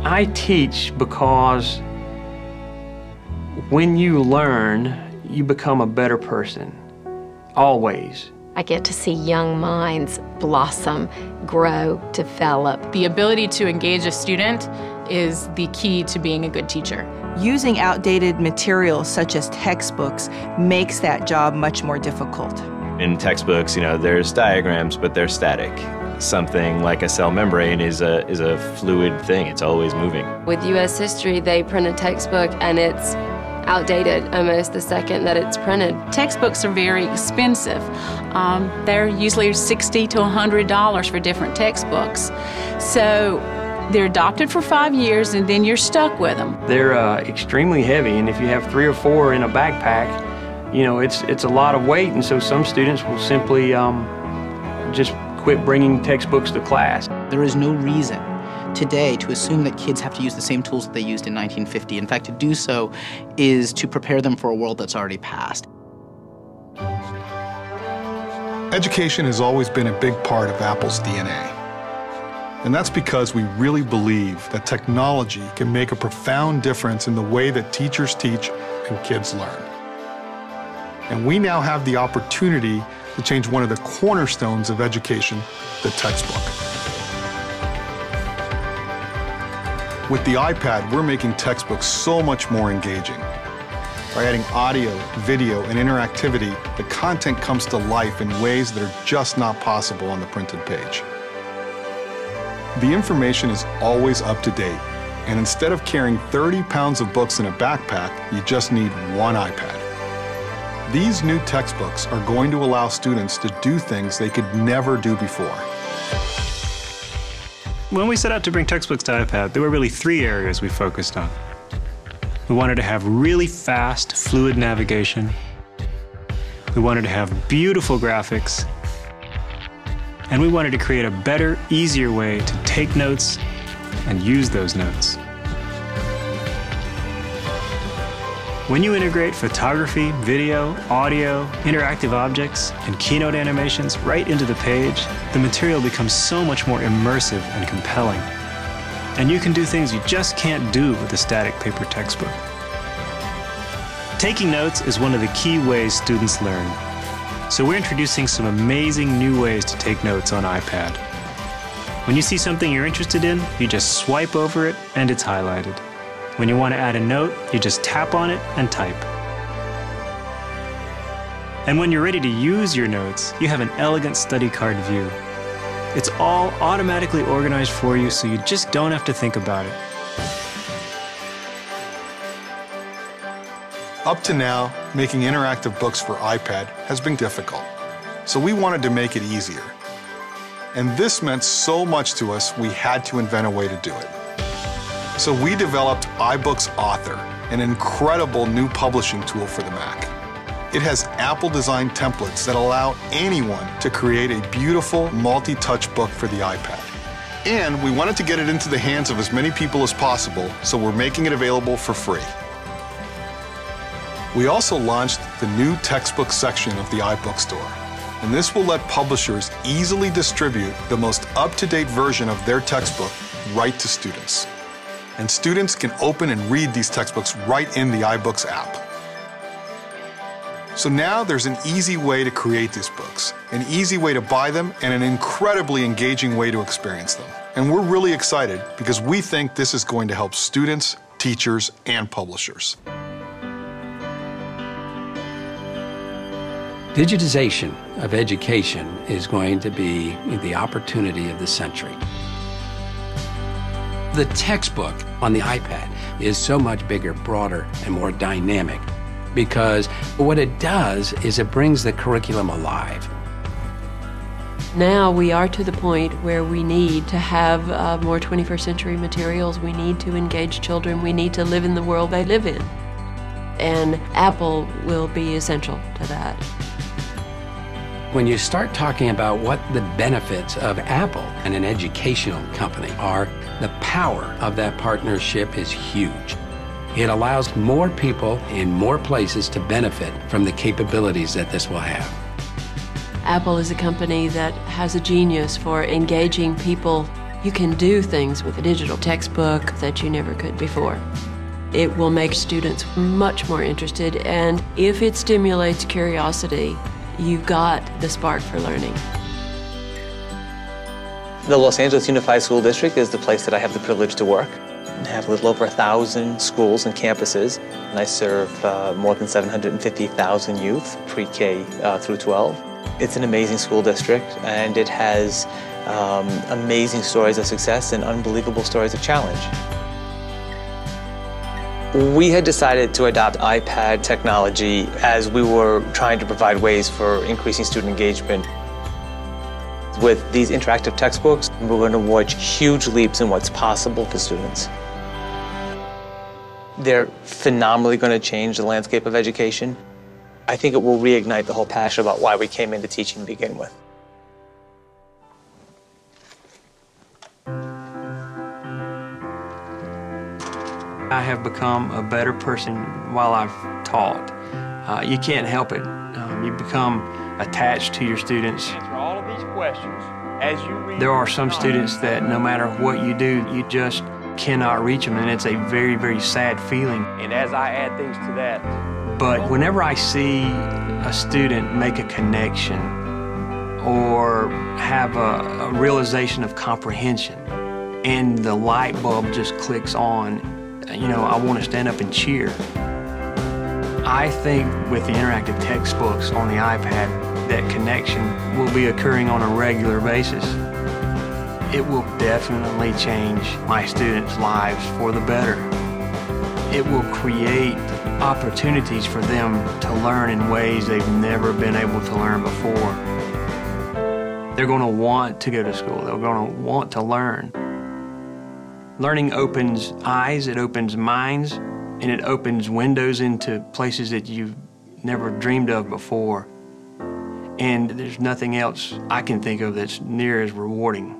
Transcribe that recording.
I teach because when you learn, you become a better person, always. I get to see young minds blossom, grow, develop. The ability to engage a student is the key to being a good teacher. Using outdated materials such as textbooks makes that job much more difficult. In textbooks, there's diagrams, but they're static. Something like a cell membrane is a fluid thing. It's always moving. With U.S. history, they print a textbook and it's outdated almost the second that it's printed. Textbooks are very expensive. They're usually $60 to $100 for different textbooks. So they're adopted for 5 years and then you're stuck with them. They're extremely heavy, and if you have 3 or 4 in a backpack, it's a lot of weight, and so some students will simply just quit bringing textbooks to class. There is no reason today to assume that kids have to use the same tools that they used in 1950. In fact, to do so is to prepare them for a world that's already passed. Education has always been a big part of Apple's DNA. And that's because we really believe that technology can make a profound difference in the way that teachers teach and kids learn. And we now have the opportunity to change one of the cornerstones of education, the textbook. With the iPad, we're making textbooks so much more engaging. By adding audio, video, and interactivity, the content comes to life in ways that are just not possible on the printed page. The information is always up to date, and instead of carrying 30 pounds of books in a backpack, you just need one iPad. These new textbooks are going to allow students to do things they could never do before. When we set out to bring textbooks to iPad, there were really 3 areas we focused on. We wanted to have really fast, fluid navigation. We wanted to have beautiful graphics. And we wanted to create a better, easier way to take notes and use those notes. When you integrate photography, video, audio, interactive objects, and keynote animations right into the page, the material becomes so much more immersive and compelling. And you can do things you just can't do with a static paper textbook. Taking notes is one of the key ways students learn. So we're introducing some amazing new ways to take notes on iPad. When you see something you're interested in, you just swipe over it and it's highlighted. When you want to add a note, you just tap on it and type. And when you're ready to use your notes, you have an elegant study card view. It's all automatically organized for you, so you just don't have to think about it. Up to now, making interactive books for iPad has been difficult, so we wanted to make it easier. And this meant so much to us, we had to invent a way to do it. So we developed iBooks Author, an incredible new publishing tool for the Mac. It has Apple-designed templates that allow anyone to create a beautiful multi-touch book for the iPad. And we wanted to get it into the hands of as many people as possible, so we're making it available for free. We also launched the new textbook section of the iBook store, and this will let publishers easily distribute the most up-to-date version of their textbook right to students. And students can open and read these textbooks right in the iBooks app. So now there's an easy way to create these books, an easy way to buy them, and an incredibly engaging way to experience them. And we're really excited because we think this is going to help students, teachers, and publishers. Digitization of education is going to be the opportunity of the century. The textbook on the iPad is so much bigger, broader, and more dynamic because what it does is it brings the curriculum alive. Now we are to the point where we need to have more 21st century materials. We need to engage children. We need to live in the world they live in. And Apple will be essential to that. When you start talking about what the benefits of Apple and an educational company are, the power of that partnership is huge. It allows more people in more places to benefit from the capabilities that this will have. Apple is a company that has a genius for engaging people You can do things with a digital textbook that you never could before. It will make students much more interested, and if it stimulates curiosity, you've got the spark for learning. The Los Angeles Unified School District is the place that I have the privilege to work. I have a little over 1,000 schools and campuses, and I serve more than 750,000 youth, pre-K through 12. It's an amazing school district, and it has amazing stories of success and unbelievable stories of challenge. We had decided to adopt iPad technology as we were trying to provide ways for increasing student engagement. With these interactive textbooks, we're going to watch huge leaps in what's possible for students. They're phenomenally going to change the landscape of education. I think it will reignite the whole passion about why we came into teaching to begin with. I have become a better person while I've taught. You can't help it. You become attached to your students. Answer all of these questions as you read. There are some students that no matter what you do, you just cannot reach them, and it's a very, very sad feeling. And as I add things to that. But whenever I see a student make a connection or have a realization of comprehension and the light bulb just clicks on, you know, I want to stand up and cheer. I think with the interactive textbooks on the iPad, that connection will be occurring on a regular basis. It will definitely change my students' lives for the better. It will create opportunities for them to learn in ways they've never been able to learn before. They're going to want to go to school. They're going to want to learn. Learning opens eyes, it opens minds, and it opens windows into places that you've never dreamed of before. And there's nothing else I can think of that's near as rewarding.